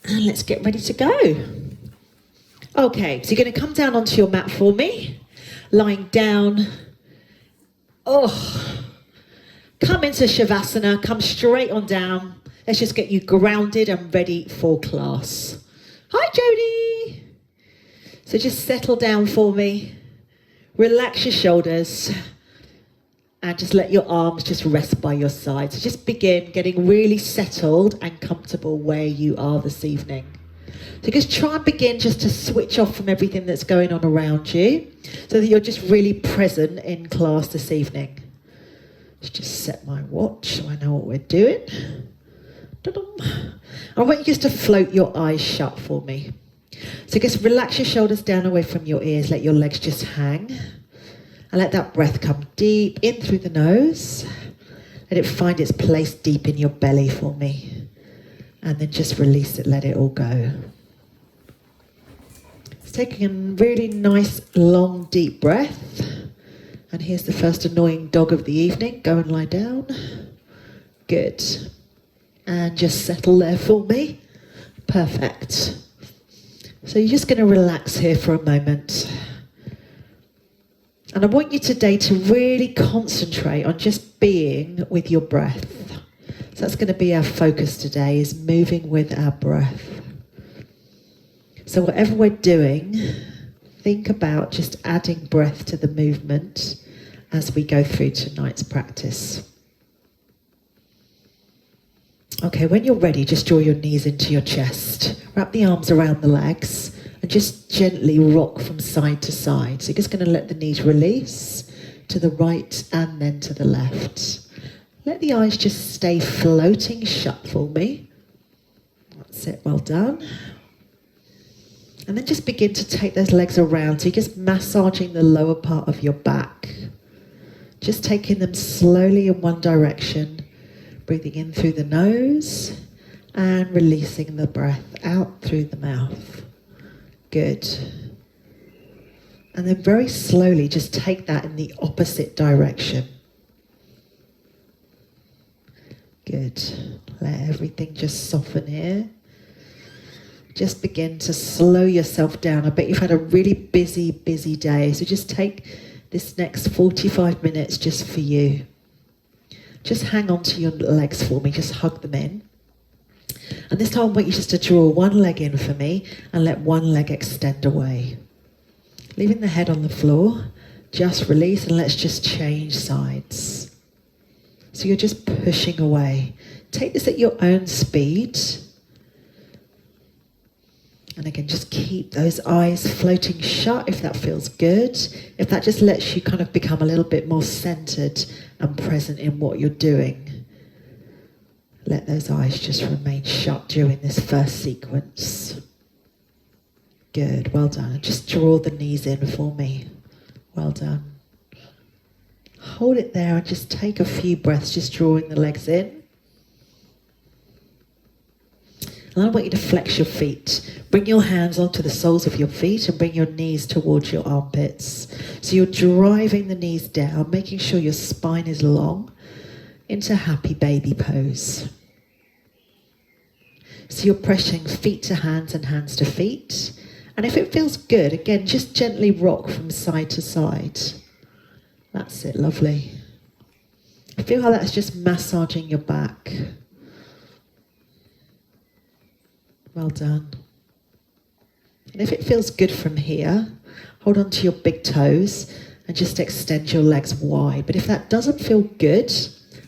And let's get ready to go. Okay, so you're going to come down onto your mat for me, lying down. Oh, come into Shavasana, come straight on down. Let's just get you grounded and ready for class. Hi, Jodie. So just settle down for me. Relax your shoulders. And just let your arms just rest by your side. So just begin getting really settled and comfortable where you are this evening. So just try and begin just to switch off from everything that's going on around you so that you're just really present in class this evening. Let's just set my watch so I know what we're doing. I want you just to float your eyes shut for me. So just relax your shoulders down away from your ears. Let your legs just hang. And let that breath come deep in through the nose. Let it find its place deep in your belly for me. And then just release it, let it all go. It's taking a really nice, long, deep breath. And here's the first annoying dog of the evening. Go and lie down. Good. And just settle there for me. Perfect. So you're just going to relax here for a moment. And I want you today to really concentrate on just being with your breath. So that's going to be our focus today, is moving with our breath. So whatever we're doing, think about just adding breath to the movement as we go through tonight's practice. Okay, when you're ready, just draw your knees into your chest. Wrap the arms around the legs. And just gently rock from side to side. So you're just going to let the knees release to the right and then to the left. Let the eyes just stay floating shut for me. That's it, well done. And then just begin to take those legs around. So you're just massaging the lower part of your back. Just taking them slowly in one direction. Breathing in through the nose and releasing the breath out through the mouth. Good. And then very slowly just take that in the opposite direction. Good. Let everything just soften here. Just begin to slow yourself down. I bet you've had a really busy day. So just take this next 45 minutes just for you. Just hang on to your legs for me. Just hug them in. And this time I want you just to draw one leg in for me and let one leg extend away. Leaving the head on the floor, just release and let's just change sides. So you're just pushing away. Take this at your own speed. And again, just keep those eyes floating shut if that feels good. If that just lets you kind of become a little bit more centered and present in what you're doing. Let those eyes just remain shut during this first sequence. Good, well done. Just draw the knees in for me. Well done. Hold it there and just take a few breaths, just drawing the legs in. And I want you to flex your feet. Bring your hands onto the soles of your feet and bring your knees towards your armpits. So you're driving the knees down, making sure your spine is long into happy baby pose. So you're pressing feet to hands and hands to feet. And if it feels good, again, just gently rock from side to side. That's it, lovely. Feel how that's just massaging your back. Well done. And if it feels good from here, hold on to your big toes and just extend your legs wide. But if that doesn't feel good,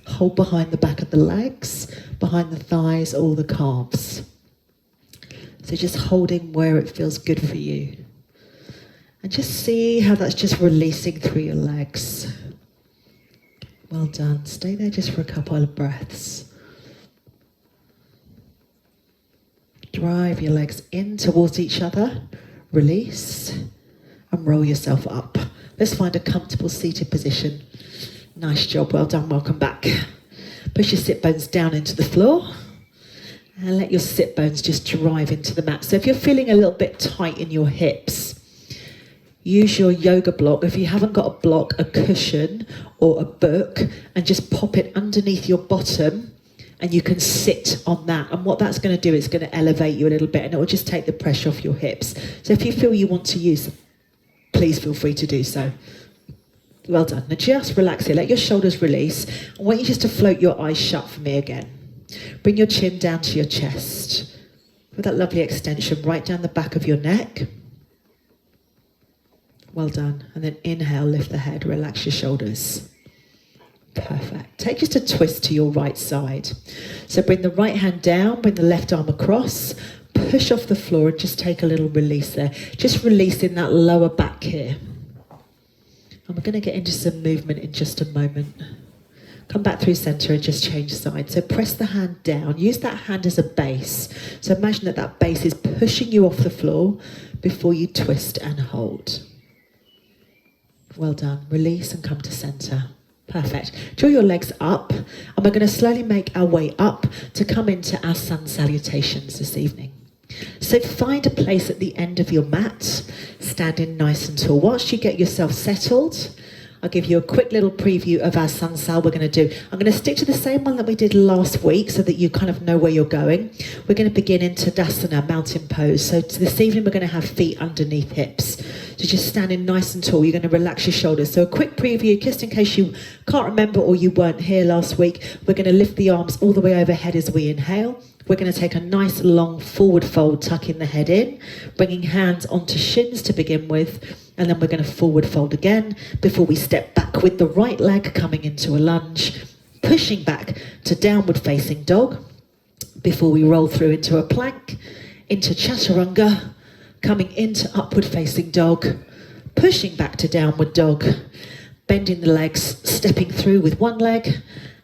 hold behind the back of the legs, behind the thighs or the calves. So just holding where it feels good for you. And just see how that's just releasing through your legs. Well done. Stay there just for a couple of breaths. Drive your legs in towards each other. Release. And roll yourself up. Let's find a comfortable seated position. Nice job. Well done. Welcome back. Push your sit bones down into the floor. And let your sit bones just drive into the mat. So if you're feeling a little bit tight in your hips, use your yoga block. If you haven't got a block, a cushion or a book, and just pop it underneath your bottom And you can sit on that. And what that's going to do is going to elevate you a little bit, and it will just take the pressure off your hips. So if you feel you want to use them, please feel free to do so. Well done. Now just relax here. Let your shoulders release. I want you just to float your eyes shut for me again. Bring your chin down to your chest. With that lovely extension right down the back of your neck. Well done. And then inhale, lift the head, relax your shoulders. Perfect. Take just a twist to your right side. So bring the right hand down, bring the left arm across, push off the floor and just take a little release there. Just releasing that lower back here. And we're going to get into some movement in just a moment. Come back through centre and just change sides. So press the hand down. Use that hand as a base. So imagine that that base is pushing you off the floor before you twist and hold. Well done. Release and come to centre. Perfect. Draw your legs up, and we're going to slowly make our way up to come into our sun salutations this evening. So find a place at the end of your mat, standing nice and tall. Whilst you get yourself settled, I'll give you a quick little preview of our sun sal we're going to do. I'm going to stick to the same one that we did last week so that you kind of know where you're going. We're going to begin in Tadasana, mountain pose. So this evening we're going to have feet underneath hips. So just standing nice and tall, you're going to relax your shoulders. So a quick preview, just in case you can't remember or you weren't here last week, we're going to lift the arms all the way overhead as we inhale. We're going to take a nice long forward fold, tucking the head in, bringing hands onto shins to begin with, and then we're going to forward fold again before we step back with the right leg coming into a lunge, pushing back to downward facing dog before we roll through into a plank, into chaturanga, coming into upward facing dog, pushing back to downward dog, bending the legs, stepping through with one leg,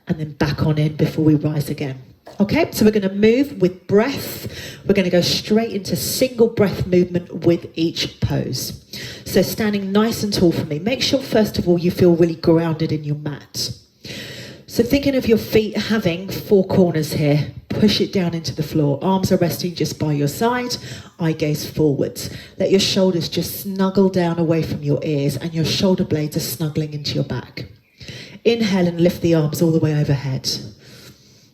and then back on in before we rise again. Okay, so we're going to move with breath. We're going to go straight into single breath movement with each pose. So standing nice and tall for me. Make sure, first of all, you feel really grounded in your mat. So thinking of your feet having four corners here, push it down into the floor. Arms are resting just by your side, eye gaze forwards. Let your shoulders just snuggle down away from your ears and your shoulder blades are snuggling into your back. Inhale and lift the arms all the way overhead.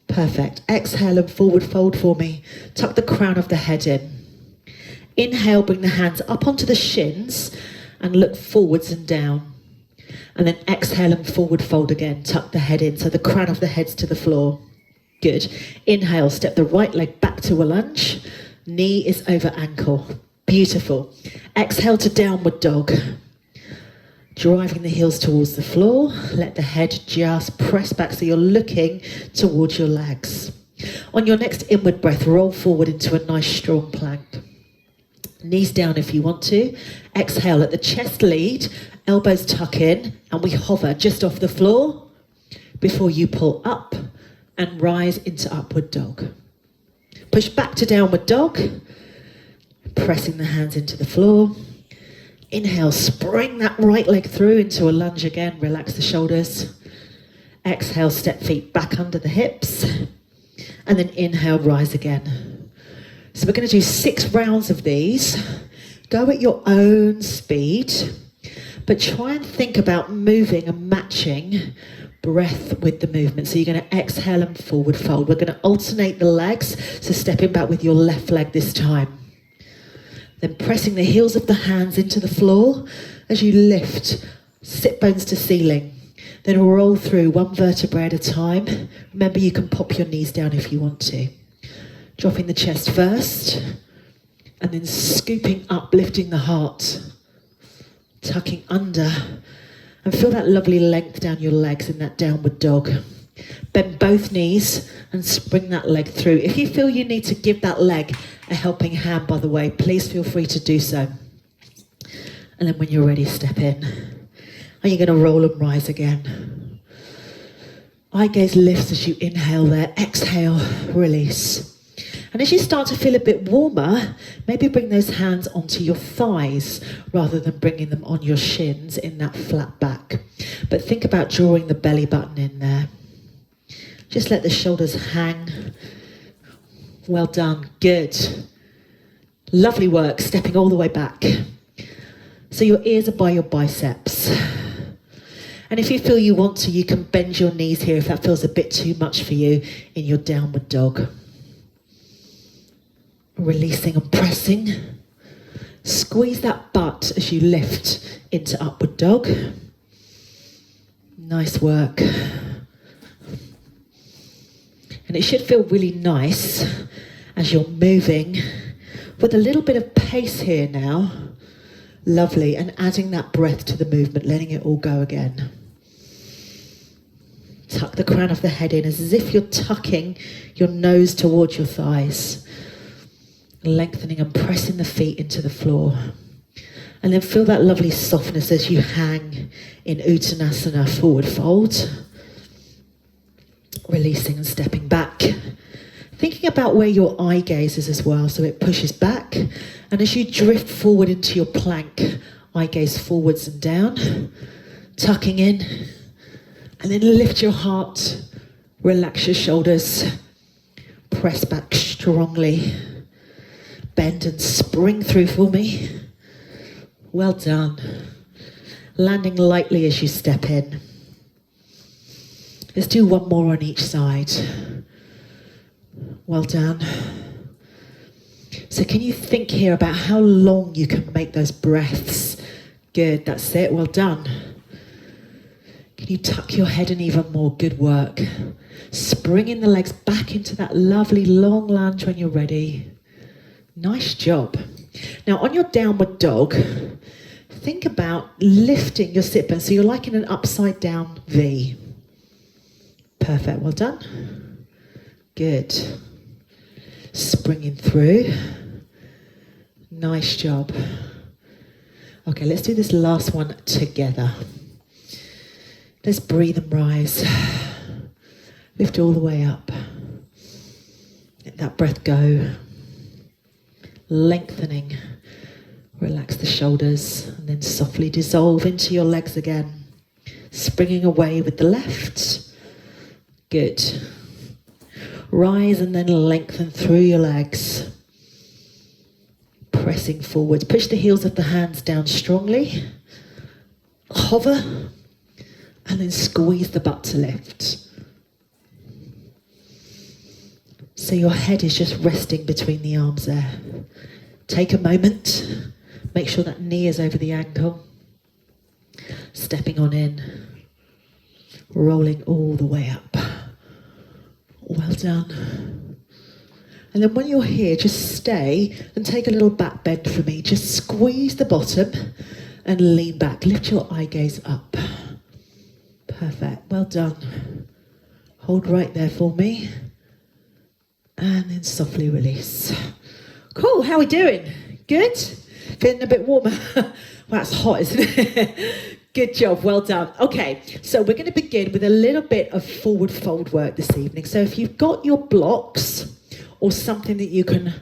Perfect. Exhale and forward fold for me. Tuck the crown of the head in. Inhale, bring the hands up onto the shins and look forwards and down. And then exhale and forward fold again. Tuck the head in so the crown of the head's to the floor. Good. Inhale, step the right leg back to a lunge. Knee is over ankle. Beautiful. Exhale to downward dog. Driving the heels towards the floor. Let the head just press back so you're looking towards your legs. On your next inward breath, roll forward into a nice strong plank. Knees down if you want to. Exhale, let the chest lead, elbows tuck in, and we hover just off the floor before you pull up and rise into upward dog. Push back to downward dog, pressing the hands into the floor. Inhale, spring that right leg through into a lunge again. Relax the shoulders. Exhale, step feet back under the hips. And then inhale, rise again. So we're going to do 6 rounds of these. Go at your own speed, but try and think about moving and matching breath with the movement. So you're going to exhale and forward fold. We're going to alternate the legs. So stepping back with your left leg this time. Then pressing the heels of the hands into the floor as you lift, sit bones to ceiling. Then roll through one vertebrae at a time. Remember, you can pop your knees down if you want to. Dropping the chest first, and then scooping up, lifting the heart, tucking under, and feel that lovely length down your legs in that downward dog. Bend both knees and spring that leg through. If you feel you need to give that leg a helping hand, by the way, please feel free to do so. And then when you're ready, step in. And you're going to roll and rise again. Eye gaze lifts as you inhale there. Exhale, release. And as you start to feel a bit warmer, maybe bring those hands onto your thighs rather than bringing them on your shins in that flat back. But think about drawing the belly button in there. Just let the shoulders hang. Well done. Good. Lovely work. Stepping all the way back. So your ears are by your biceps. And if you feel you want to, you can bend your knees here if that feels a bit too much for you in your downward dog. Releasing and pressing. Squeeze that butt as you lift into upward dog. Nice work. And it should feel really nice as you're moving with a little bit of pace here now. Lovely. And adding that breath to the movement, letting it all go again. Tuck the crown of the head in as if you're tucking your nose towards your thighs. Lengthening and pressing the feet into the floor. And then feel that lovely softness as you hang in Uttanasana, forward fold. Releasing and stepping back. Thinking about where your eye gaze is as well, so it pushes back. And as you drift forward into your plank, eye gaze forwards and down. Tucking in. And then lift your heart. Relax your shoulders. Press back strongly. Bend and spring through for me. Well done. Landing lightly as you step in. Let's do one more on each side. Well done. So can you think here about how long you can make those breaths? Good, that's it, well done. Can you tuck your head in even more? Good work. Springing the legs back into that lovely long lunge when you're ready. Nice job. Now on your downward dog, think about lifting your sit bones. So you're like in an upside down V. Perfect, well done. Good. Springing through. Nice job. Okay, let's do this last one together. Let's breathe and rise. Lift all the way up. Let that breath go. Lengthening. Relax the shoulders and then softly dissolve into your legs again. Springing away with the left. Good. Rise and then lengthen through your legs. Pressing forward. Push the heels of the hands down strongly. Hover. And then squeeze the butt to lift. So your head is just resting between the arms there. Take a moment. Make sure that knee is over the ankle. Stepping on in. Rolling all the way up. Well done. And then when you're here, just stay and take a little back bend for me. Just squeeze the bottom and lean back. Lift your eye gaze up. Perfect. Well done. Hold right there for me. And then softly release. Cool. How are we doing? Good? Feeling a bit warmer? Well, that's hot, isn't it? Good job. Well done. Okay. So we're going to begin with a little bit of forward fold work this evening. So if you've got your blocks or something that you can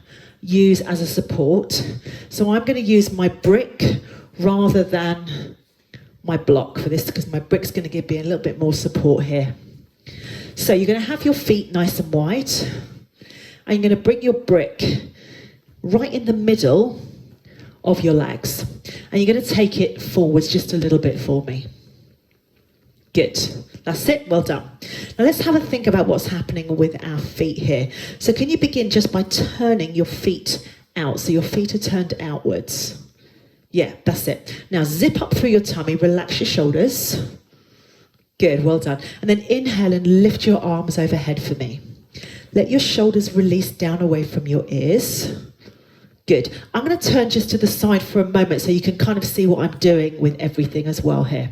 use as a support. So I'm going to use my brick rather than my block for this because my brick's going to give me a little bit more support here. So you're going to have your feet nice and wide. And you're going to bring your brick right in the middle of your legs. And you're going to take it forwards just a little bit for me. Good. That's it. Well done. Now let's have a think about what's happening with our feet here. So can you begin just by turning your feet out? So your feet are turned outwards. Yeah, that's it. Now zip up through your tummy. Relax your shoulders. Good. Well done. And then inhale and lift your arms overhead for me. Let your shoulders release down away from your ears. Good. I'm going to turn just to the side for a moment so you can kind of see what I'm doing with everything as well here.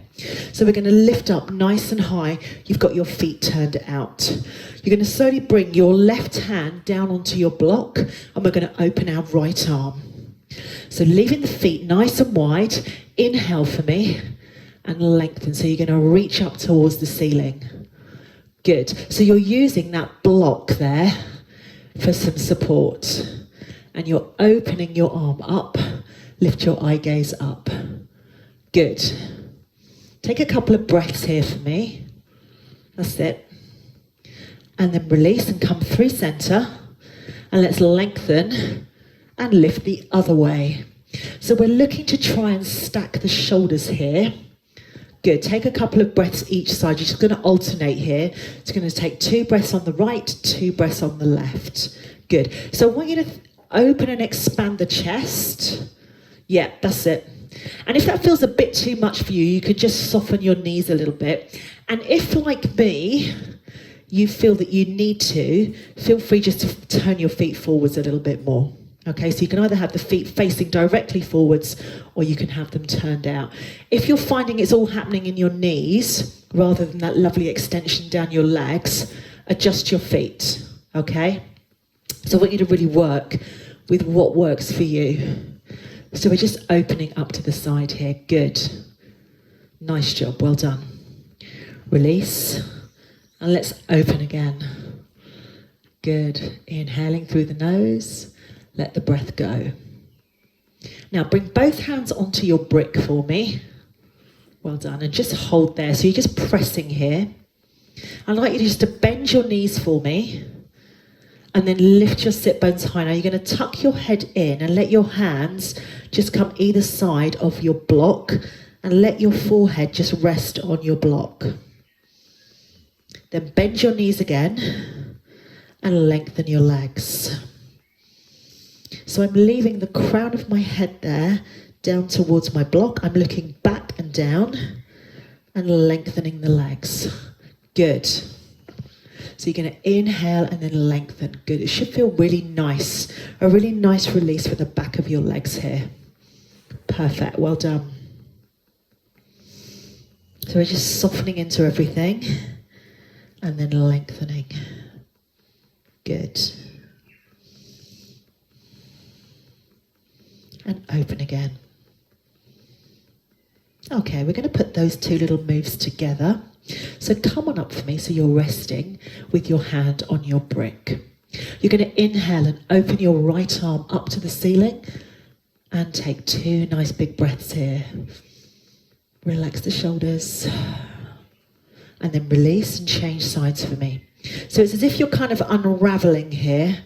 So we're going to lift up nice and high. You've got your feet turned out. You're going to slowly bring your left hand down onto your block and we're going to open our right arm. So leaving the feet nice and wide. Inhale for me and lengthen. So you're going to reach up towards the ceiling. Good. So you're using that block there for some support. And you're opening your arm up. Lift your eye gaze up. Good. Take a couple of breaths here for me. That's it. And then release and come through center. And let's lengthen and lift the other way. So we're looking to try and stack the shoulders here. Good. Take a couple of breaths each side. You're just going to alternate here. It's going to take 2 breaths on the right, 2 breaths on the left. Good. So I want you to open and expand the chest. Yeah, that's it. And if that feels a bit too much for you, you could just soften your knees a little bit. And if, like me, you feel that you need to, feel free just to turn your feet forwards a little bit more. Okay, so you can either have the feet facing directly forwards or you can have them turned out. If you're finding it's all happening in your knees rather than that lovely extension down your legs, adjust your feet, okay? So I want you to really work with what works for you. So we're just opening up to the side here. Good. Nice job, well done. Release, and let's open again. Good. Inhaling through the nose. Let the breath go. Now bring both hands onto your brick for me. Well done. And just hold there. So you're just pressing here. I'd like you just to bend your knees for me. And then lift your sit bones high. Now you're going to tuck your head in and let your hands just come either side of your block. And let your forehead just rest on your block. Then bend your knees again. And lengthen your legs. So I'm leaving the crown of my head there down towards my block. I'm looking back and down and lengthening the legs. Good. So you're going to inhale and then lengthen. Good. It should feel really nice. A really nice release for the back of your legs here. Perfect. Well done. So we're just softening into everything and then lengthening. Good. And open again. Okay, we're going to put those 2 little moves together. So come on up for me so you're resting with your hand on your brick. You're going to inhale and open your right arm up to the ceiling and take 2 nice big breaths here. Relax the shoulders and then release and change sides for me. So it's as if you're kind of unraveling here.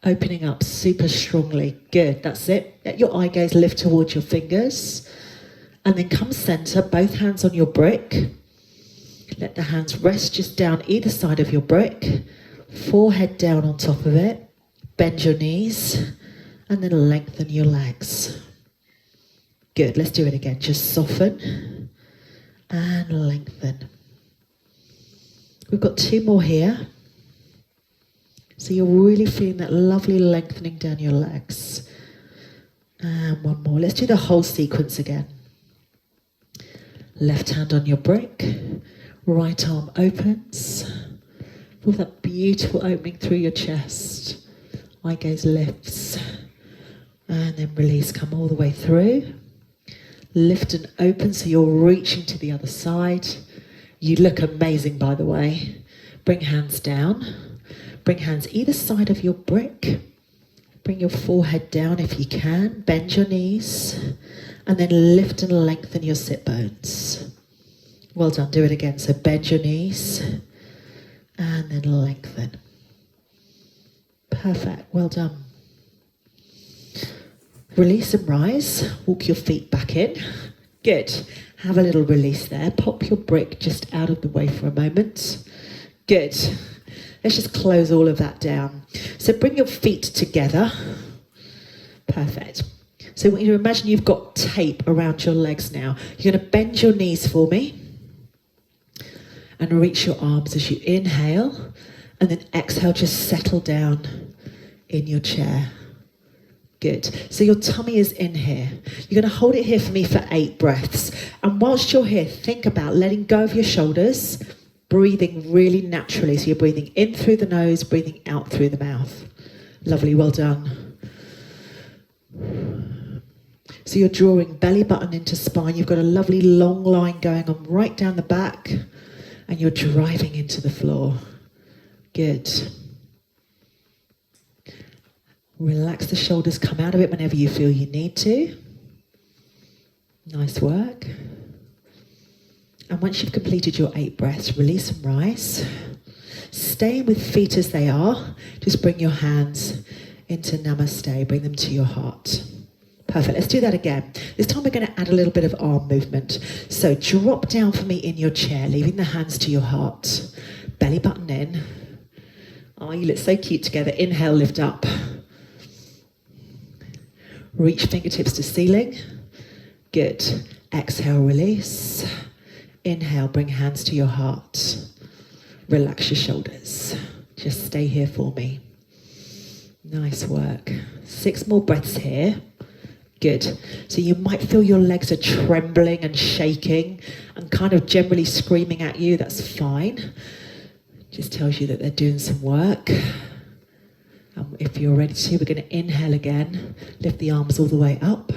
Opening up super strongly. Good, that's it. Let your eye gaze lift towards your fingers. And then come center, both hands on your brick. Let the hands rest just down either side of your brick. Forehead down on top of it. Bend your knees. And then lengthen your legs. Good, let's do it again. Just soften and lengthen. We've got 2 more here. So you're really feeling that lovely lengthening down your legs. And 1 more. Let's do the whole sequence again. Left hand on your brick. Right arm opens. Feel that beautiful opening through your chest. Eye gaze lifts. And then release. Come all the way through. Lift and open so you're reaching to the other side. You look amazing, by the way. Bring hands down. Bring hands either side of your brick. Bring your forehead down if you can. Bend your knees. And then lift and lengthen your sit bones. Well done. Do it again. So bend your knees. And then lengthen. Perfect. Well done. Release and rise. Walk your feet back in. Good. Have a little release there. Pop your brick just out of the way for a moment. Good. Let's just close all of that down. So bring your feet together. Perfect. So I want you to imagine you've got tape around your legs now. You're going to bend your knees for me. And reach your arms as you inhale. And then exhale, just settle down in your chair. Good. So your tummy is in here. You're going to hold it here for me for 8 breaths. And whilst you're here, think about letting go of your shoulders. Breathing really naturally. So you're breathing in through the nose, breathing out through the mouth. Lovely, well done. So you're drawing belly button into spine. You've got a lovely long line going on right down the back. And you're driving into the floor. Good. Relax the shoulders, come out of it whenever you feel you need to. Nice work. And once you've completed your 8 breaths, release and rise. Staying with feet as they are, just bring your hands into Namaste. Bring them to your heart. Perfect. Let's do that again. This time we're going to add a little bit of arm movement. So drop down for me in your chair, leaving the hands to your heart. Belly button in. Oh, you look so cute together. Inhale, lift up. Reach fingertips to ceiling. Good. Exhale, release. Inhale, bring hands to your heart. Relax your shoulders. Just stay here for me. Nice work. 6 more breaths here. Good. So you might feel your legs are trembling and shaking and kind of generally screaming at you. That's fine. Just tells you that they're doing some work. If you're ready to, we're going to inhale again. Lift the arms all the way up.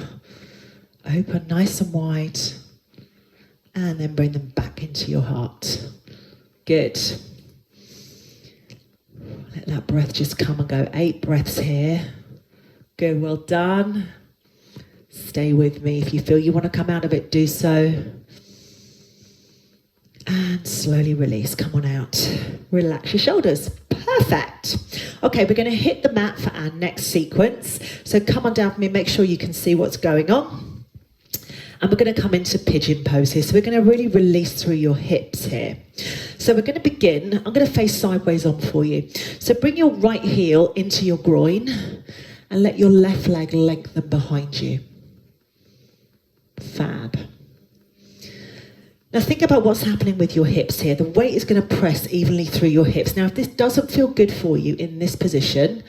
Open nice and wide. And then bring them back into your heart. Good. Let that breath just come and go. 8 breaths here. Good, well done. Stay with me. If you feel you want to come out of it, do so. And slowly release. Come on out. Relax your shoulders. Perfect. Okay, we're going to hit the mat for our next sequence. So come on down for me. Make sure you can see what's going on. And we're going to come into pigeon pose here. So we're going to really release through your hips here. So we're going to begin. I'm going to face sideways on for you. So bring your right heel into your groin and let your left leg lengthen behind you. Fab. Now think about what's happening with your hips here. The weight is going to press evenly through your hips. Now if this doesn't feel good for you in this position,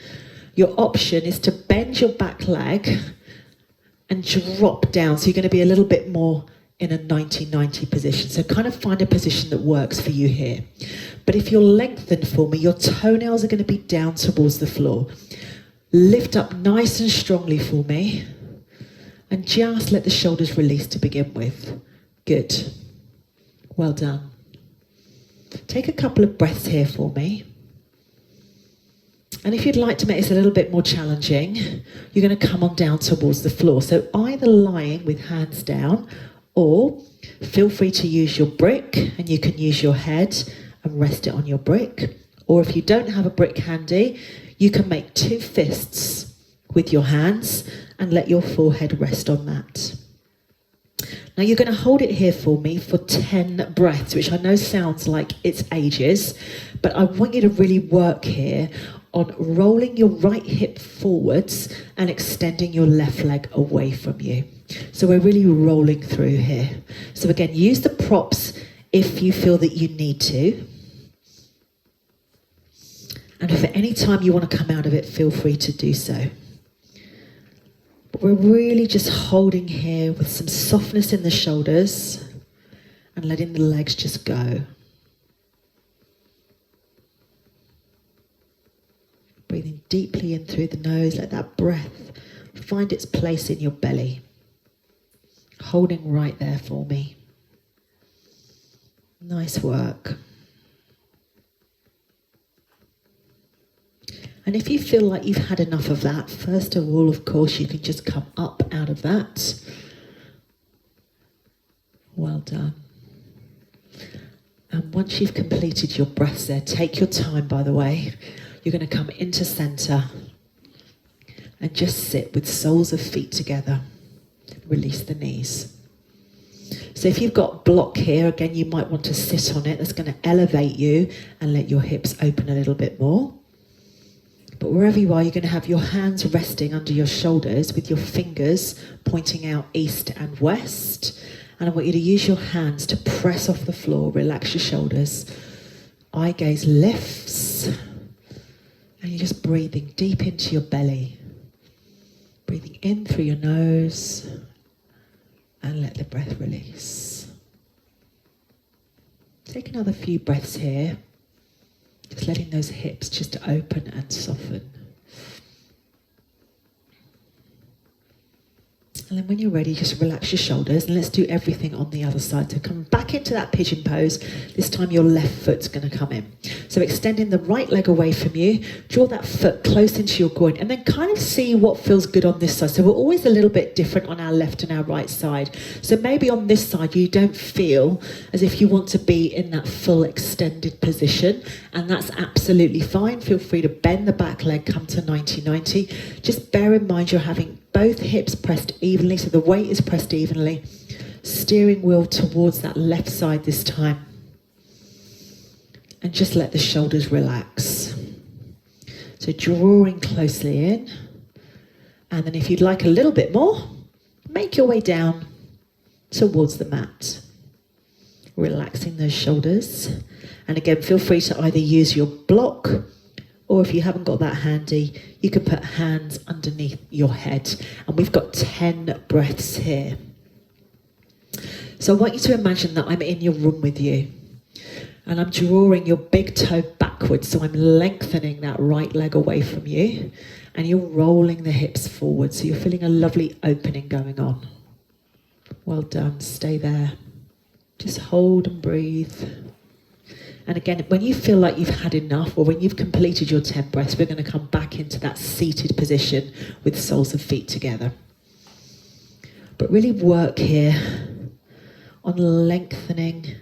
your option is to bend your back leg and drop down. So you're going to be a little bit more in a 90-90 position. So kind of find a position that works for you here. But if you're lengthened for me, your toenails are going to be down towards the floor. Lift up nice and strongly for me. And just let the shoulders release to begin with. Good. Well done. Take a couple of breaths here for me. And if you'd like to make this a little bit more challenging, you're going to come on down towards the floor. So either lying with hands down, or feel free to use your brick, and you can use your head and rest it on your brick. Or if you don't have a brick handy, you can make 2 fists with your hands and let your forehead rest on that. Now you're going to hold it here for me for 10 breaths, which I know sounds like it's ages, but I want you to really work here on rolling your right hip forwards and extending your left leg away from you. So we're really rolling through here. So again, use the props if you feel that you need to. And if at any time you want to come out of it, feel free to do so. But we're really just holding here with some softness in the shoulders and letting the legs just go. Breathing deeply in through the nose, let that breath find its place in your belly. Holding right there for me. Nice work. And if you feel like you've had enough of that, first of all, of course, you can just come up out of that. Well done. And once you've completed your breaths there, take your time, by the way. You're going to come into center and just sit with soles of feet together. Release the knees. So if you've got block here, again, you might want to sit on it. That's going to elevate you and let your hips open a little bit more. But wherever you are, you're going to have your hands resting under your shoulders with your fingers pointing out east and west. And I want you to use your hands to press off the floor, relax your shoulders. Eye gaze lifts. And you're just breathing deep into your belly. Breathing in through your nose. And let the breath release. Take another few breaths here. Just letting those hips just open and soften. And then when you're ready, just relax your shoulders and let's do everything on the other side. So come back into that pigeon pose. This time your left foot's going to come in. So extending the right leg away from you, draw that foot close into your groin and then kind of see what feels good on this side. So we're always a little bit different on our left and our right side. So maybe on this side you don't feel as if you want to be in that full extended position, and that's absolutely fine. Feel free to bend the back leg, come to 90-90. Just bear in mind you're having both hips pressed evenly, so the weight is pressed evenly. Steering wheel towards that left side this time. And just let the shoulders relax. So drawing closely in. And then if you'd like a little bit more, make your way down towards the mat. Relaxing those shoulders. And again, feel free to either use your block, or if you haven't got that handy, you can put hands underneath your head. And we've got 10 breaths here. So I want you to imagine that I'm in your room with you. And I'm drawing your big toe backwards, so I'm lengthening that right leg away from you. And you're rolling the hips forward, so you're feeling a lovely opening going on. Well done, stay there. Just hold and breathe. And again, when you feel like you've had enough, or when you've completed your 10 breaths, we're going to come back into that seated position with soles of feet together. But really work here on lengthening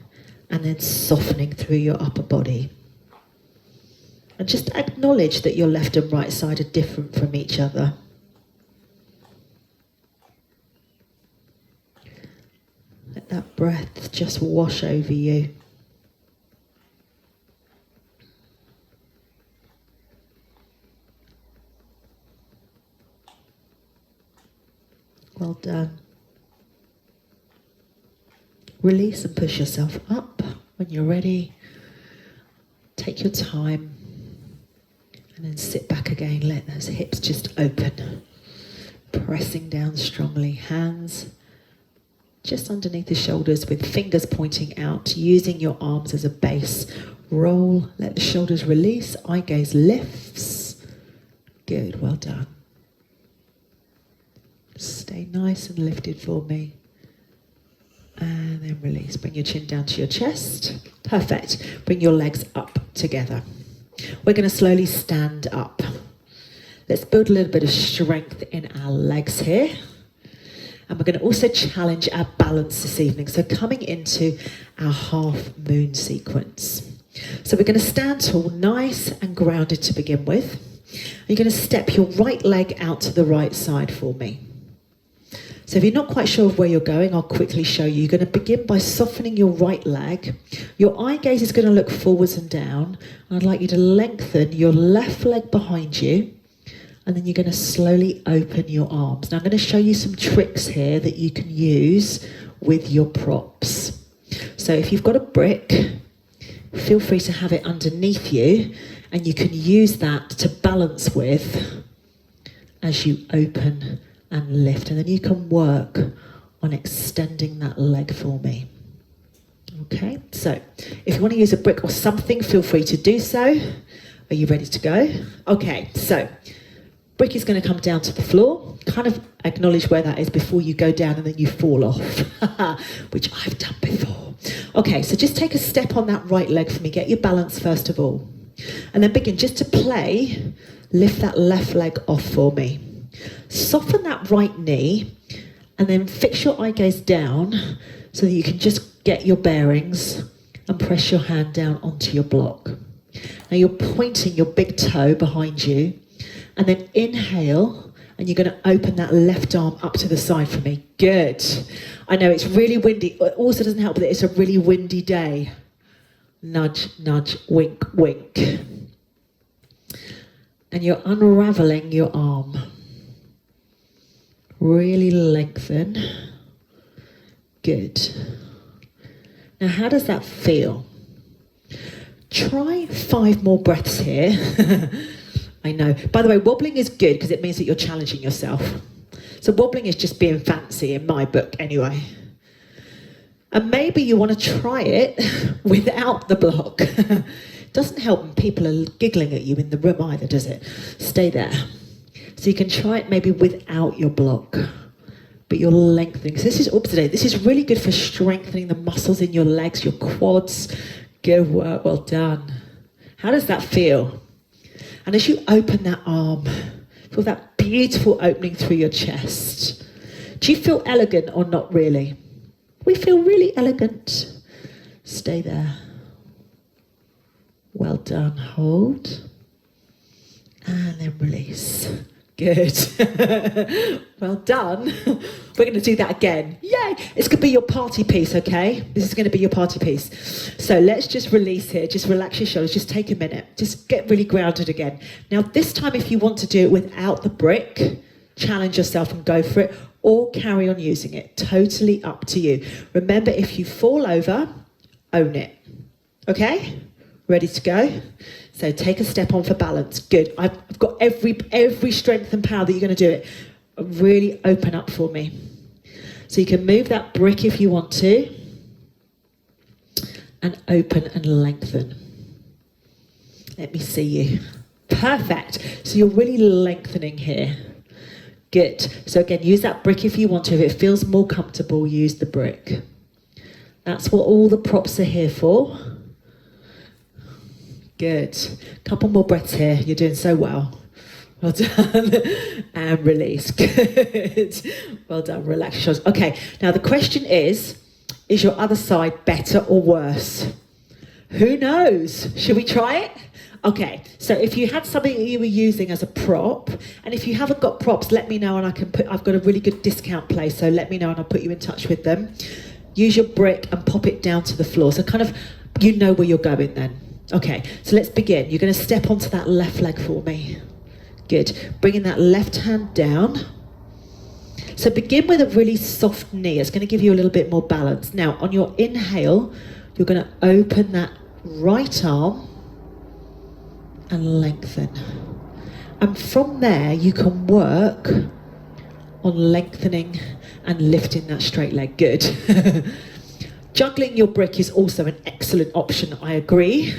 and then softening through your upper body. And just acknowledge that your left and right side are different from each other. Let that breath just wash over you. Well done. Release and push yourself up when you're ready. Take your time. And then sit back again. Let those hips just open. Pressing down strongly. Hands just underneath the shoulders with fingers pointing out. Using your arms as a base. Roll. Let the shoulders release. Eye gaze lifts. Good. Well done. Stay nice and lifted for me. And then release. Bring your chin down to your chest. Perfect. Bring your legs up together. We're going to slowly stand up. Let's build a little bit of strength in our legs here. And we're going to also challenge our balance this evening. So coming into our half moon sequence. So we're going to stand tall, nice and grounded to begin with. You're going to step your right leg out to the right side for me. So if you're not quite sure of where you're going, I'll quickly show you. You're going to begin by softening your right leg. Your eye gaze is going to look forwards and down. And I'd like you to lengthen your left leg behind you. And then you're going to slowly open your arms. Now I'm going to show you some tricks here that you can use with your props. So if you've got a brick, feel free to have it underneath you. And you can use that to balance with as you open and lift, and then you can work on extending that leg for me. Okay, so if you want to use a brick or something, feel free to do so. Are you ready to go? Okay, so brick is going to come down to the floor. Kind of acknowledge where that is before you go down and then you fall off, which I've done before. Okay, so just take a step on that right leg for me. Get your balance first of all. And then begin just to play. Lift that left leg off for me. Soften that right knee and then fix your eye gaze down so that you can just get your bearings and press your hand down onto your block. Now you're pointing your big toe behind you and then inhale and you're going to open that left arm up to the side for me. Good. I know it's really windy. It also doesn't help that it's a really windy day. Nudge, nudge, wink, wink. And you're unraveling your arm. Really lengthen. Good. Now, how does that feel? Try 5 more breaths here. I know. By the way, wobbling is good because it means that you're challenging yourself. So wobbling is just being fancy in my book anyway. And maybe you want to try it without the block. Doesn't help when people are giggling at you in the room either, does it? Stay there. So you can try it maybe without your block, but you're lengthening. So this is really good for strengthening the muscles in your legs, your quads. Good work, well done. How does that feel? And as you open that arm, feel that beautiful opening through your chest. Do you feel elegant or not really? We feel really elegant. Stay there. Well done, hold. And then release. Good. Well done. We're going to do that again. Yay! It's going to be your party piece, okay? This is going to be your party piece. So let's just release here. Just relax your shoulders. Just take a minute. Just get really grounded again. Now, this time, if you want to do it without the brick, challenge yourself and go for it, or carry on using it. Totally up to you. Remember, if you fall over, own it. Okay? Ready to go? So take a step on for balance. Good. I've got every strength and power that you're going to do it. Really open up for me. So you can move that brick if you want to. And open and lengthen. Let me see you. Perfect. So you're really lengthening here. Good. So again, use that brick if you want to. If it feels more comfortable, use the brick. That's what all the props are here for. Good. Couple more breaths here. You're doing so well. Well done. And release. Good. Well done. Relax your shoulders. Okay. Now the question is your other side better or worse? Who knows? Should we try it? Okay. So if you had something that you were using as a prop, and if you haven't got props, let me know and I've got a really good discount place. So let me know and I'll put you in touch with them. Use your brick and pop it down to the floor. So kind of, you know where you're going then. Okay, so let's begin. You're going to step onto that left leg for me. Good. Bringing that left hand down. So begin with a really soft knee. It's going to give you a little bit more balance. Now, on your inhale, you're going to open that right arm and lengthen. And from there, you can work on lengthening and lifting that straight leg. Good. Juggling your brick is also an excellent option, I agree.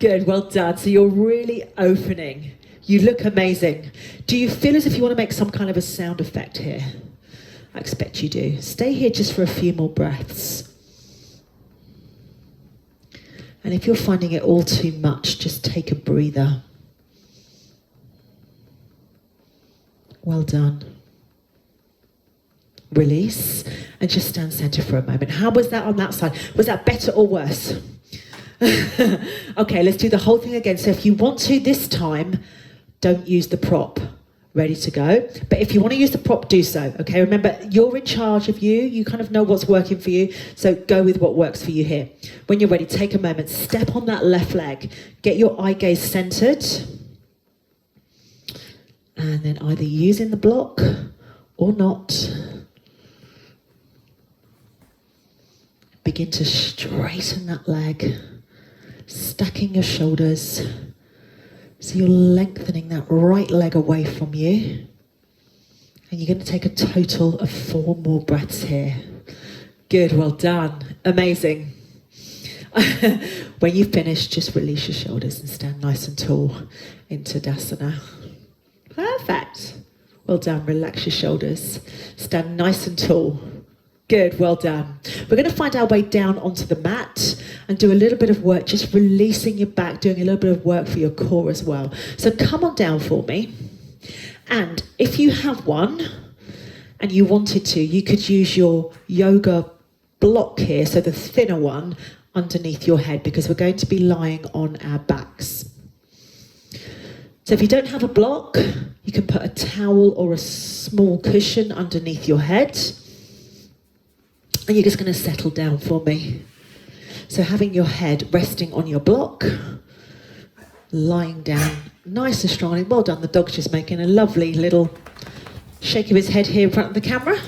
Good, well done. So you're really opening. You look amazing. Do you feel as if you want to make some kind of a sound effect here? I expect you do. Stay here just for a few more breaths. And if you're finding it all too much, just take a breather. Well done. Release and just stand center for a moment. How was that on that side? Was that better or worse? Okay, let's do the whole thing again. So if you want to this time, don't use the prop. Ready to go. But if you want to use the prop, do so. Okay, remember, you're in charge of you. You kind of know what's working for you. So go with what works for you here. When you're ready, take a moment. Step on that left leg. Get your eye gaze centered. And then either using the block or not. Begin to straighten that leg, stacking your shoulders. So you're lengthening that right leg away from you. And you're going to take a total of 4 more breaths here. Good, well done. Amazing. When you finish, just release your shoulders and stand nice and tall into Tadasana. Perfect. Well done. Relax your shoulders. Stand nice and tall. Good, well done. We're going to find our way down onto the mat and do a little bit of work, just releasing your back, doing a little bit of work for your core as well. So come on down for me. And if you have one and you wanted to, you could use your yoga block here, so the thinner one, underneath your head, because we're going to be lying on our backs. So if you don't have a block, you can put a towel or a small cushion underneath your head. And you're just going to settle down for me. So having your head resting on your block, lying down nice and strongly. Well done, the dog's just making a lovely little shake of his head here in front of the camera.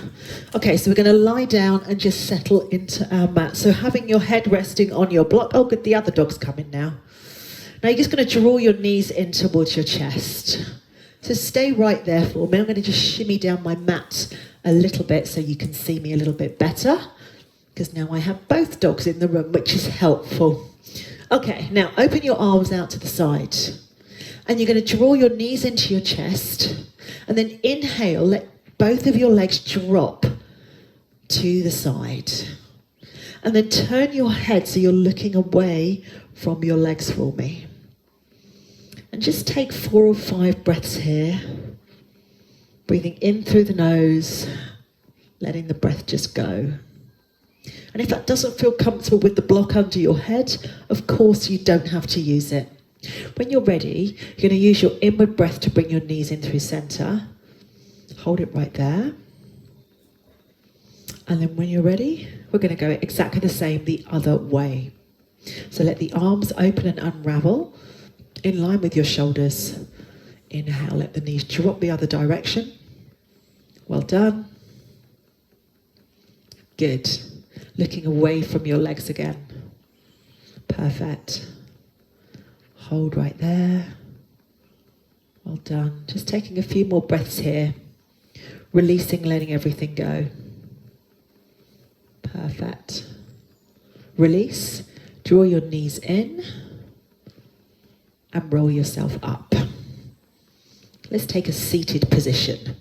Okay, so we're going to lie down and just settle into our mat. So having your head resting on your block. Oh, good, the other dog's coming now. Now you're just going to draw your knees in towards your chest. So stay right there for me. I'm going to just shimmy down my mat a little bit so you can see me a little bit better, because now I have both dogs in the room, which is helpful. Okay, now open your arms out to the side, and you're going to draw your knees into your chest, and then inhale, let both of your legs drop to the side, and then turn your head so you're looking away from your legs for me. And just take 4 or 5 breaths here. Breathing in through the nose, letting the breath just go. And if that doesn't feel comfortable with the block under your head, of course you don't have to use it. When you're ready, you're going to use your inward breath to bring your knees in through center. Hold it right there. And then when you're ready, we're going to go exactly the same the other way. So let the arms open and unravel in line with your shoulders. Inhale, let the knees drop the other direction. Well done. Good. Looking away from your legs again. Perfect. Hold right there. Well done. Just taking a few more breaths here. Releasing, letting everything go. Perfect. Release. Draw your knees in. And roll yourself up. Let's take a seated position.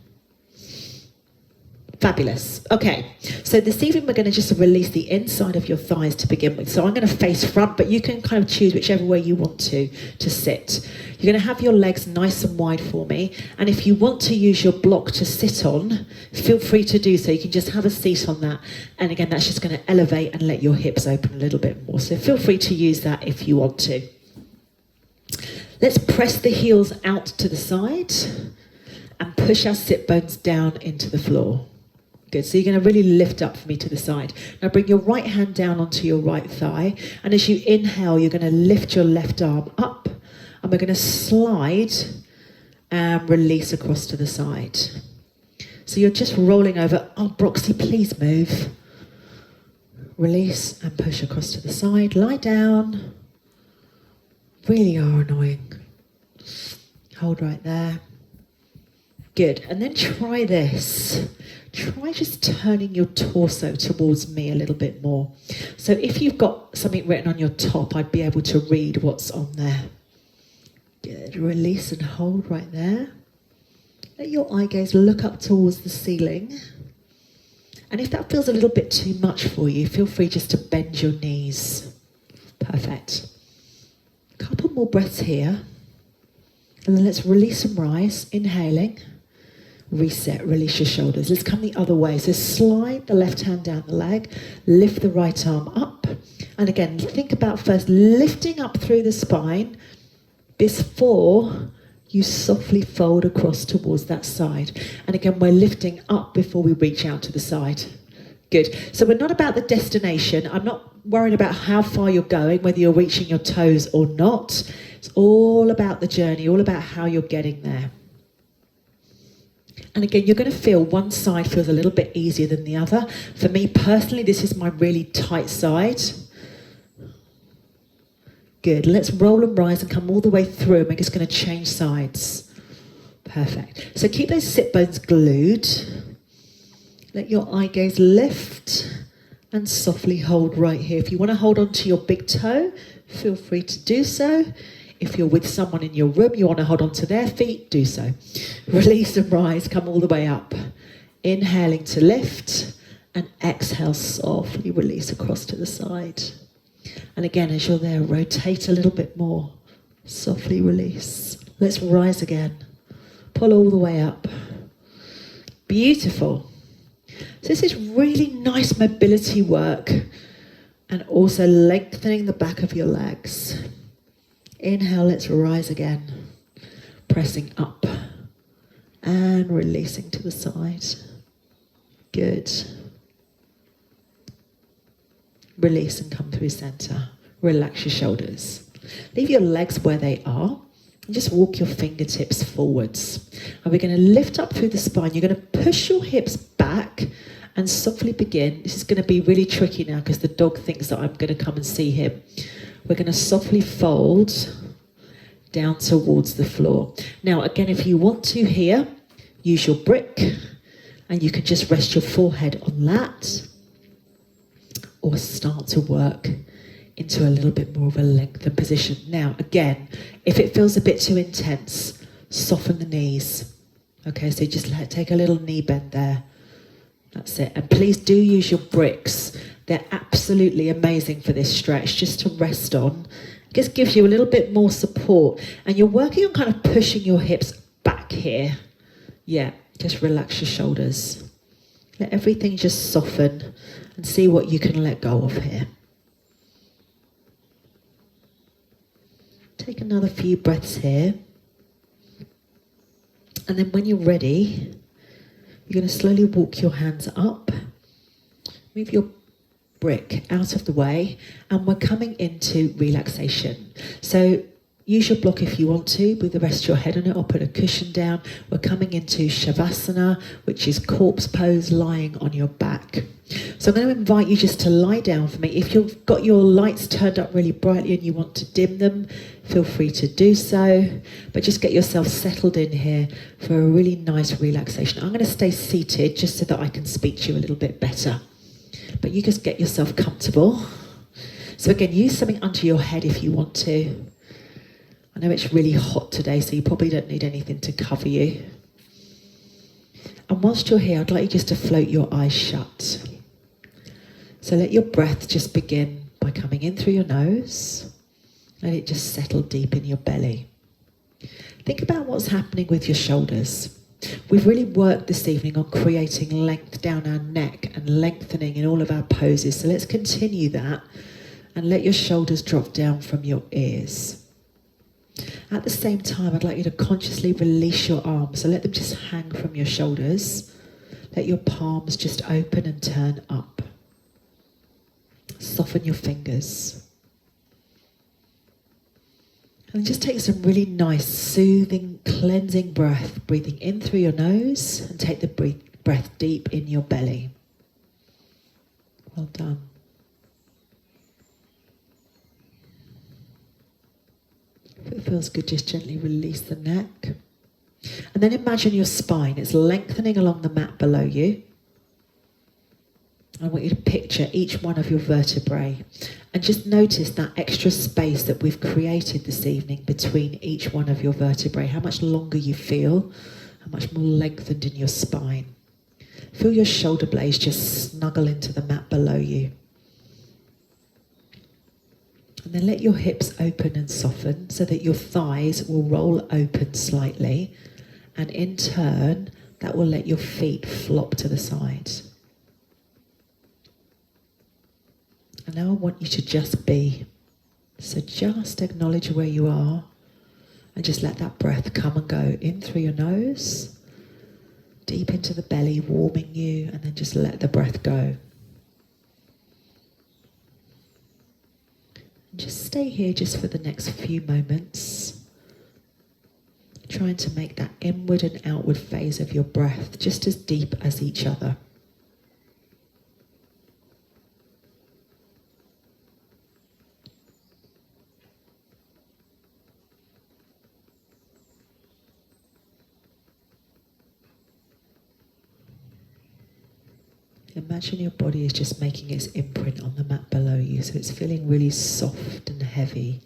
Fabulous. Okay, so this evening we're going to just release the inside of your thighs to begin with. So I'm going to face front, but you can kind of choose whichever way you want to sit. You're going to have your legs nice and wide for me. And if you want to use your block to sit on, feel free to do so. You can just have a seat on that. And again, that's just going to elevate and let your hips open a little bit more. So feel free to use that if you want to. Let's press the heels out to the side and push our sit bones down into the floor. Good, so you're going to really lift up for me to the side. Now bring your right hand down onto your right thigh, and as you inhale, you're going to lift your left arm up, and we're going to slide and release across to the side. So you're just rolling over. Oh, Broxy, please move. Release and push across to the side. Lie down. Really are annoying. Hold right there. Good, and then try this. Try just turning your torso towards me a little bit more. So if you've got something written on your top, I'd be able to read what's on there. Good, release and hold right there. Let your eye gaze look up towards the ceiling. And if that feels a little bit too much for you, feel free just to bend your knees. Perfect. A couple more breaths here. And then let's release and rise, inhaling. Reset, release your shoulders. Let's come the other way. So slide the left hand down the leg, lift the right arm up. And again, think about first lifting up through the spine before you softly fold across towards that side. And again, we're lifting up before we reach out to the side. Good. So we're not about the destination. I'm not worried about how far you're going, whether you're reaching your toes or not. It's all about the journey, all about how you're getting there. And again, you're going to feel one side feels a little bit easier than the other. For me personally, this is my really tight side. Good. Let's roll and rise and come all the way through. And we're just going to change sides. Perfect. So keep those sit bones glued. Let your eye gaze lift and softly hold right here. If you want to hold on to your big toe, feel free to do so. If you're with someone in your room, you want to hold on to their feet, do so. Release and rise, come all the way up. Inhaling to lift and exhale, softly release across to the side. And again, as you're there, rotate a little bit more. Softly release. Let's rise again. Pull all the way up. Beautiful. So this is really nice mobility work and also lengthening the back of your legs. Inhale, let's rise again. Pressing up and releasing to the side. Good. Release and come through center. Relax your shoulders. Leave your legs where they are and just walk your fingertips forwards. And we're going to lift up through the spine. You're going to push your hips back and softly begin. This is going to be really tricky now because the dog thinks that I'm going to come and see him. We're going to softly fold down towards the floor. Now, again, if you want to here, use your brick and you can just rest your forehead on that or start to work into a little bit more of a lengthened position. Now, again, if it feels a bit too intense, soften the knees. Okay, so just take a little knee bend there. That's it. And please do use your bricks. They're absolutely amazing for this stretch, just to rest on. It just gives you a little bit more support. And you're working on kind of pushing your hips back here. Yeah, just relax your shoulders. Let everything just soften and see what you can let go of here. Take another few breaths here. And then when you're ready, you're going to slowly walk your hands up. Move your brick out of the way, and we're coming into relaxation. So use your block if you want to, with the rest of your head on it, or put a cushion down. We're coming into Shavasana, which is corpse pose, lying on your back. So I'm going to invite you just to lie down for me. If you've got your lights turned up really brightly and you want to dim them, feel free to do so. But just get yourself settled in here for a really nice relaxation. I'm going to stay seated just so that I can speak to you a little bit better. But you just get yourself comfortable. So again, use something under your head if you want to. I know it's really hot today, so you probably don't need anything to cover you. And whilst you're here, I'd like you just to float your eyes shut. So let your breath just begin by coming in through your nose. Let it just settle deep in your belly. Think about what's happening with your shoulders. We've really worked this evening on creating length down our neck and lengthening in all of our poses. So let's continue that and let your shoulders drop down from your ears. At the same time, I'd like you to consciously release your arms. So let them just hang from your shoulders. Let your palms just open and turn up. Soften your fingers. And just take some really nice, soothing, cleansing breath, breathing in through your nose, and take the breath deep in your belly. Well done. If it feels good, just gently release the neck. And then imagine your spine. It's lengthening along the mat below you. I want you to picture each one of your vertebrae and just notice that extra space that we've created this evening between each one of your vertebrae, how much longer you feel, how much more lengthened in your spine. Feel your shoulder blades just snuggle into the mat below you. And then let your hips open and soften so that your thighs will roll open slightly, and in turn that will let your feet flop to the side. And now I want you to just be. So just acknowledge where you are and just let that breath come and go in through your nose, deep into the belly, warming you, and then just let the breath go. And just stay here just for the next few moments, trying to make that inward and outward phase of your breath just as deep as each other. Imagine your body is just making its imprint on the mat below you, so it's feeling really soft and heavy.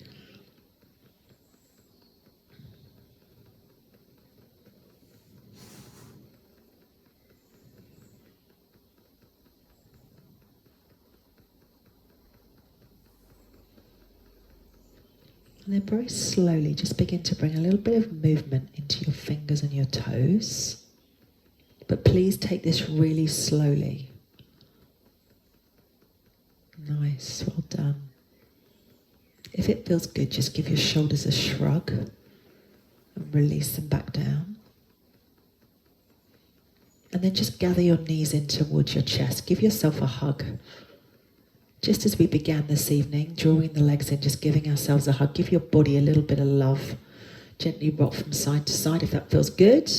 And then very slowly just begin to bring a little bit of movement into your fingers and your toes. But please take this really slowly. Nice, well done. If it feels good, just give your shoulders a shrug and release them back down. And then just gather your knees in towards your chest. Give yourself a hug. Just as we began this evening, drawing the legs in, just giving ourselves a hug. Give your body a little bit of love. Gently rock from side to side if that feels good.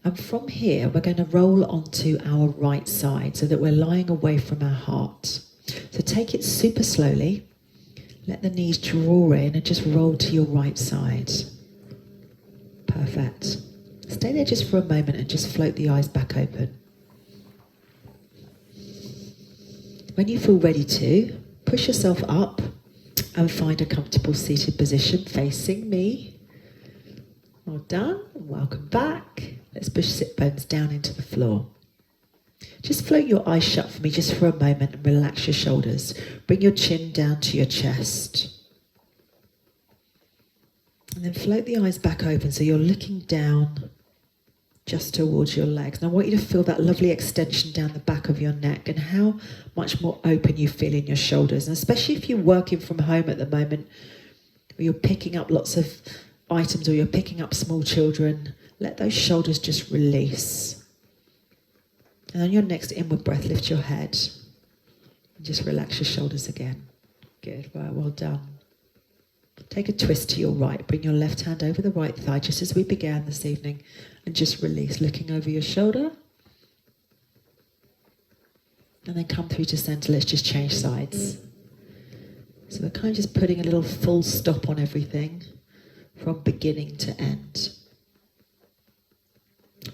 And from here, we're going to roll onto our right side so that we're lying away from our heart. So take it super slowly. Let the knees draw in and just roll to your right side. Perfect. Stay there just for a moment and just float the eyes back open. When you feel ready to, push yourself up and find a comfortable seated position facing me. Well done, and welcome back. Let's push sit bones down into the floor. Just float your eyes shut for me just for a moment and relax your shoulders. Bring your chin down to your chest. And then float the eyes back open so you're looking down just towards your legs. And I want you to feel that lovely extension down the back of your neck and how much more open you feel in your shoulders. And especially if you're working from home at the moment, or you're picking up lots of items, or you're picking up small children, let those shoulders just release. And on your next inward breath, lift your head and just relax your shoulders again. Good, right, well done. Take a twist to your right. Bring your left hand over the right thigh, just as we began this evening, and just release, looking over your shoulder. And then come through to centre. Let's just change sides. So we're kind of just putting a little full stop on everything from beginning to end.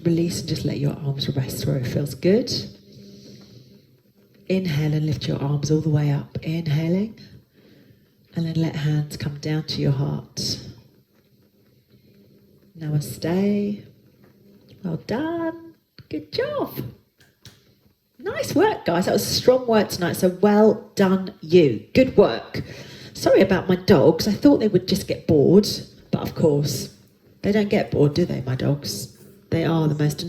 Release and just let your arms rest where it feels good. Inhale and lift your arms all the way up. Inhaling. And then let hands come down to your heart. Namaste. Well done. Good job. Nice work, guys. That was strong work tonight. So well done, you. Good work. Sorry about my dogs. I thought they would just get bored. But of course, they don't get bored, do they, my dogs? They are the most